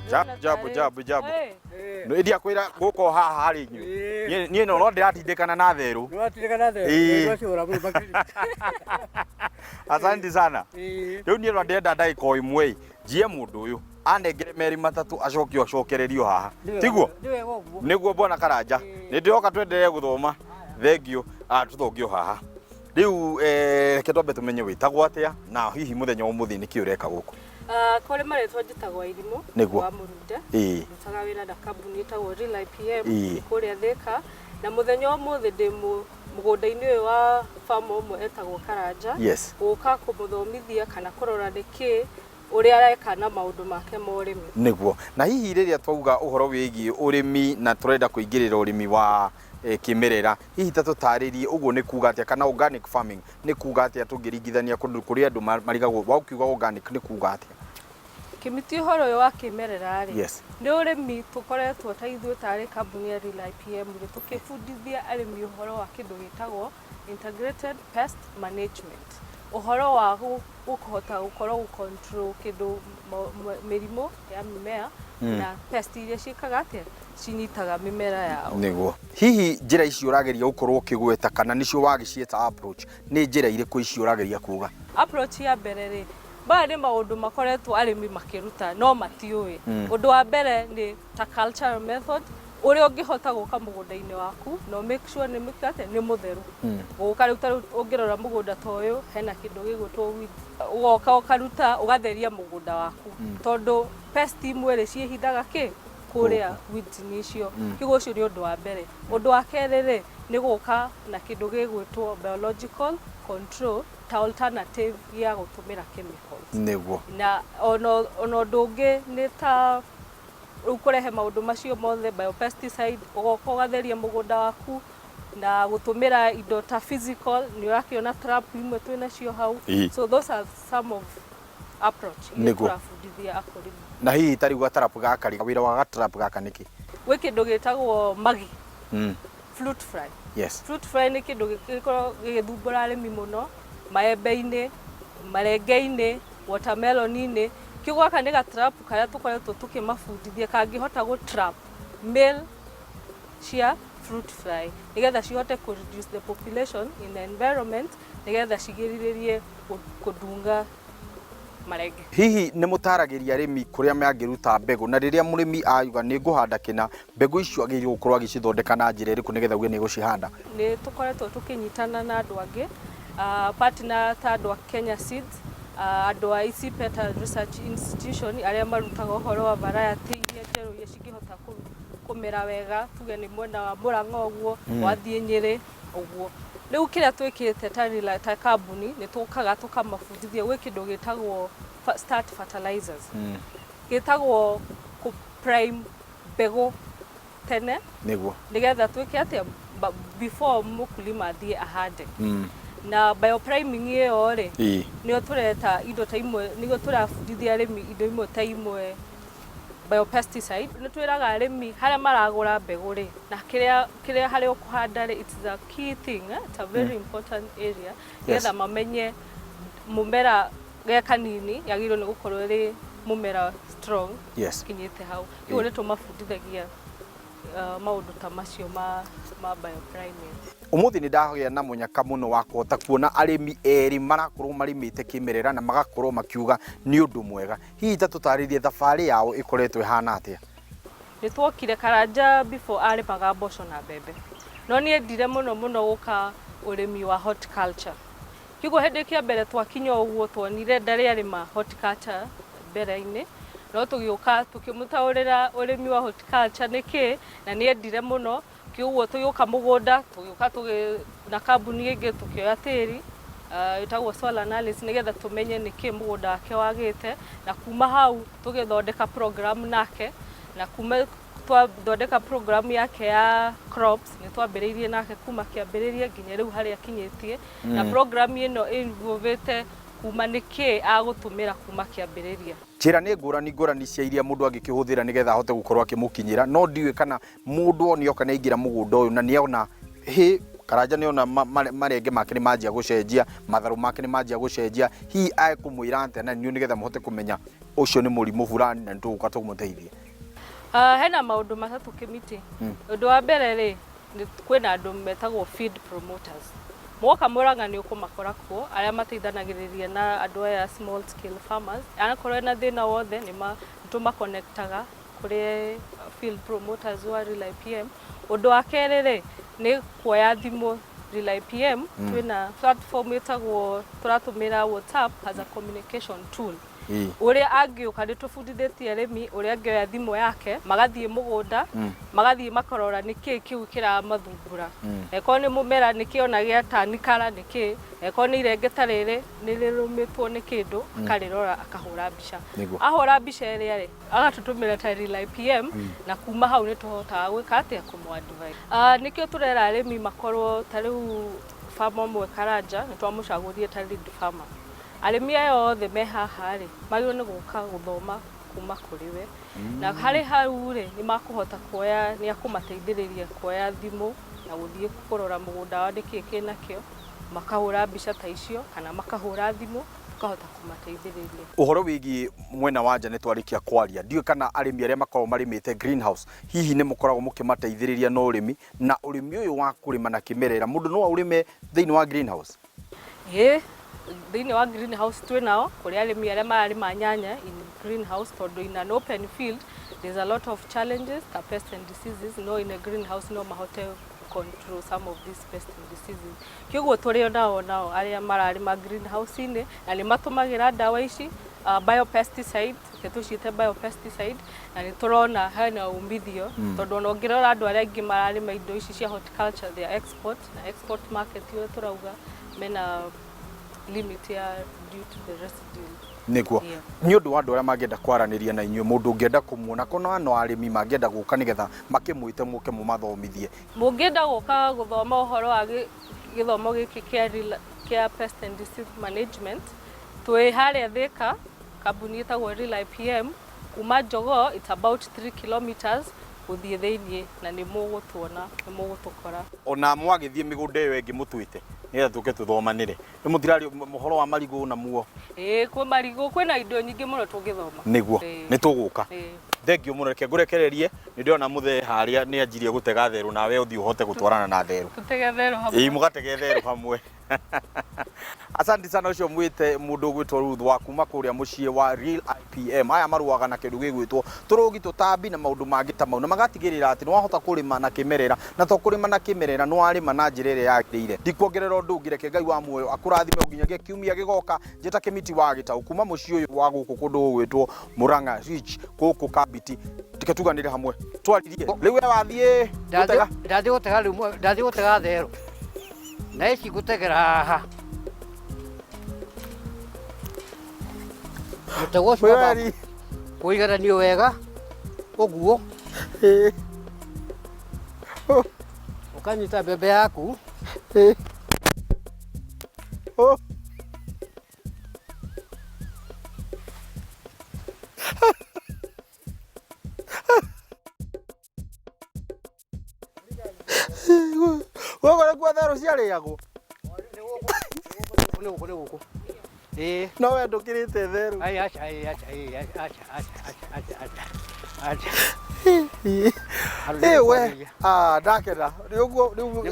Jabu. No idia kwira guko haha hari inyu. Nie no ndiratindikana na theru. Asante sana. Riu nie ndenda ndaiko imwe njie mundu uyu anengere meri matatu acokererio haha. Tiguo? Niguo bona Karanja. Nindioka twendelee guthoma. Thengio tuthongio haha. Riu reke twambe tumenye witagwo atia na hihi muthenya umuthi niki ureka guku. Kole maretwa njitagwo Irimo wa Murunda. Ndutaga wira na kambuni itagwo Real IPM kuria Thika na muthenya umuthi ndi mugunda-ini uyu wa farm umwe etagwo Karanja. Guka kumuthomithia kana kurora niki uria areka na maundu make ma urimi. Niguo. Na hihi riria twauga uhoro wigi urimi na turenda kuingirira urimi wa kimerera hihi tatutaririe uguo ni kuga atia kana organic farming ni kuga atia tungiringithania kundu kuri andu marigagwo wa ukiuga organic ni kuga atia kimiti horo yo wa kimerera ri ni urimi tukoretwo ta ithuĩ tari kambuni ya Real IPM ri tukifundithia arimi uhoro wa kindu gitagwo integrated pest management uhoro wa gukuhota gukorwo control kindu mirimo ya mimea na pest iria cikaga atia cinyitaga mimera yao. Niguo. Hihi njira ici urageria gukorwo kigweta kana nicio wagicieta approach ni njira iriku ici urageria kuga? Approach ya mbere ri ba ni maundu makoretwo arimi makiruta no matiui. Undu wa mbere ni ta cultural method uria ungihota guka mugunda-ini waku no make sure ni mikate ni mutheru. Guka ruta ungirora mugunda ta uyu hena kindu gigutwo ugoka ukaruta ugatheria mugunda waku tondu pest imwe ri ciehithaga ki kuria weeds nicio kigo cio ni undu wa mbere. Undu wa keri ri ni guka na kindu gigwitwo biological control ta alternative ya gutumira chemicals. Niguo. Na ono ndungi ni ta ukurehe maundu macio mothe biopesticide ugoka ugatheria mugunda waku na gutumira indo ta physical ni urakiona trap imwe twina cio hau. So those are some of approach ni turafundithia akurimi. Na hihi tari gwa trap gaka ri wira wa trap gaka niki we kindu gitagwo magi fruit fly. Fruit fly ni kindu gikorwo gigithumbura arimi muno maembe-ini marenge-ini watermelon-ini kiugo aka ni ga trap karia tukoretwo tukimafundithia kangihota gu trap male cia fruit fly nigetha cihote ku reduce the population in the environment nigetha cigiriririe kudunga marenge. Hihi ni mutaragiria arimi kuria mangiruta mbegu na riria murimi ayuga ni nguhanda kina mbegu icio agirirwo gukorwo agicithondeka na njira iriku nigetha uge ni gucihanda? Ni tukoretwo tukinyitana na andu angi partner ta andu a Kenya Seeds andu a Peta Research Institution aria marutaga uhoro wa variety iria njeru iria cingihota kumera wega tuge ni mwena wa Maragua uguo wathie Nyeri uguo. Riu kiria twikite ta kambuni ni tukaga tukamafundithia gwi kindu gitagwo start fertilizers. Gitagwo ku prime mbegu tene niguo nigetha twike atia before mukulima thie ahande. Na biopriming iyo ri ni tureta indo ta imwe nigo turafundithia arimi indo imwe ta imwe biopesticide ni twiraga arimi haria maragura mbegu ri na kiria haria ukuhanda ri it's a key thing it's a very important area getha mamenye mumera ge kanini yagirwo ni gukorwo ri mumera strong kinyite hau igo ni tumafundithagia maundu ta macio ma biopriming. Umuthi ni ndahoya na munyaka muno wa kuhota kuona arimi eri marakorwo marimite kimerera na magakorwo makiuga ni undu mwega. Hihi tatutaririe thabari yao ikoretwo ihana atia? Ni twokire Karanja before arimaga mboco na mbembe no ni endire muno guka urimi wa horticulture. Kigo hindi kia mbere twakinya uguo twonire ndari arima horticulture mbere-ini no tugiuka tukimutaurira urimi wa horticulture niki na ni endire muno kiugo tugiuka mugunda tugiuka na kambuni ingi tukioya tiri itagwo soil analysis nigetha tumenye niki mugunda wake wagite na kuma hau tugithondeka program nake na kuma twathondeka program yake ya crops ni twambiriirie nake kuma kiambiriria nginya riu haria kinyitie na program ino involvete kuma niki agutumira kuma kiambiriria. Njira ni ngurani cia iria mundu angikihũthĩra nigetha ahote gukorwo akimukinyira no ndiwe kana mundu onioka na ingira mugunda uyu na niona Karanja niona marenge make ni manjia gucenjia matharu make ni manjia gucenjia hihi ai kumwira ante na niu nigetha muhote kumenya ucio ni murimu fulani na nituguka tumuteithie. Hena maundu matatu kimiti. Undu wa mbere ri kwina andu metagwo feed promoters. Mwoka Murang'a ni ukumakora kuo aria mateithanagiriria na andu aya small scale farmers. Anakorwo na thina wothe ni tuma connectaga kuri field promoters wa Real IPM. Undu wa keri ri ni kuoya thimu Real IPM twina platform itagwo turatumira WhatsApp as a communication tool. Uria angiuka nitubundithitie arimi uria angioya thimu yake magathie mugunda magathie makorora niki kiu kira mathumbura eko ni mumera niki ona gia tanikara niki eko ni irengeta riri nirirumitwo ni kindu akarirora akahura mbica ahura mbica iria ri agatutumira ta Real IPM na kuma hau nituhotaga gwika atia kumu-advise. Nikio turera arimi makorwo tariu farmer mwe Karanja nitwamucagurie ta lead farmer. Arimi ayo othe me haha ri magiro ni guka guthoma kuma kuri we na hari hau ri ni makuhota kuoya ni akumateithiriria kuoya thimu na guthie kurora mugunda wa niki kina kio makahura mbica ta icio kana makahura thimu tukahota kumateithiriria. Uhoro wigi mwena wanja ni twarikia kwaria ndiwe kana arimi aria makorwo marimite greenhouse hihi ni mukoragwo mukimateithiriria no urimi na urimi uyu wa kurima na kimerera mundu no urime thiini wa greenhouse? Thini wa greenhouse twinao kuri arimi aria mararima nyanya in greenhouse tondu in an open field there's a lot of challenges ta pests and diseases. No, in a greenhouse no mahote control some of these pests and diseases. Kyoguo turi nao aria mararima greenhouse ine na ni matumagira dawa ici biopesticide ketucite biopesticide na ni turona hena umithio tondu no ngirora andu aria ingi mararima indo ici cia horticulture their export na export market yo turauga mena limit ya due to the residual. Niguo ni undu wa andu aria mangenda kwaraniria na inyuĩ mundu ungienda kumuona kono no arimi mangenda guka nigetha makimwite muke mumathomithie mungenda guka guthoma uhoro wa githomo giki kia pest and disease management twi haria Thika kambuni itagwo Real IPM kuma Jogoo it's about 3 kilometers guthie thiini na ni mugutuona ni mugutukora ona mwagithie migunda iyo ingi mutwite nigetha tuke tuthomanire ni mutirari muhoro wa marigu na muo kwi marigu kwina indo nyingi muno tungithoma niguo ni tuguka thengio muno reke ngurekererie ni ndiona muthe haria ni anjirie gutega theru nawe uthi uhote gutwarana na theru tutege theru hamwe mugatege theru hamwe. Asante sana ucio mwite mundu gwitwo Ruth wa kuma kuria mucie wa Real IPM aya maruaga na kindu gigwitwo turugi tutambi na maundu mangi ta mau na magatigirira ati no wahota kurima na kimerera na to kurima na kimerera no arima na njira iria yagirire ndikuongerera undu ungireke Ngai wa muoyo akurathime nginyagia kiumia gigoka njita kimiti wa gitau kuma mucie uyu wa guku kundu gwitwo Murang'a Rich guku Kabiti tiketuganire hamwe twaririe riu wathie ndathi gutega theru na ici gutegera haha mutego cio kuigaranio wega uguo ukanyita mbembe yaku wogora kwa theru ciarĩagwo ni guku no we ndukirite theru acha we ndakena riuguo riu